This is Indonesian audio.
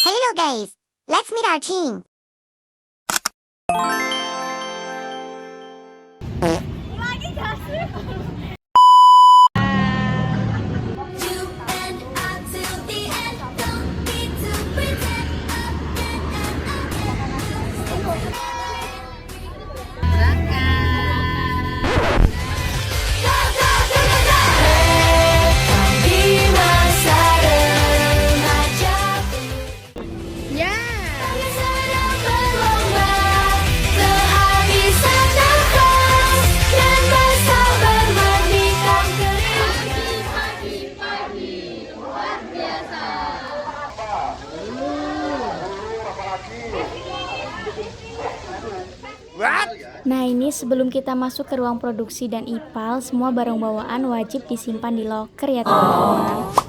Hello guys, let's meet our team. Nah ini sebelum kita masuk ke ruang produksi dan ipal, semua barang bawaan wajib disimpan di loker ya teman-teman.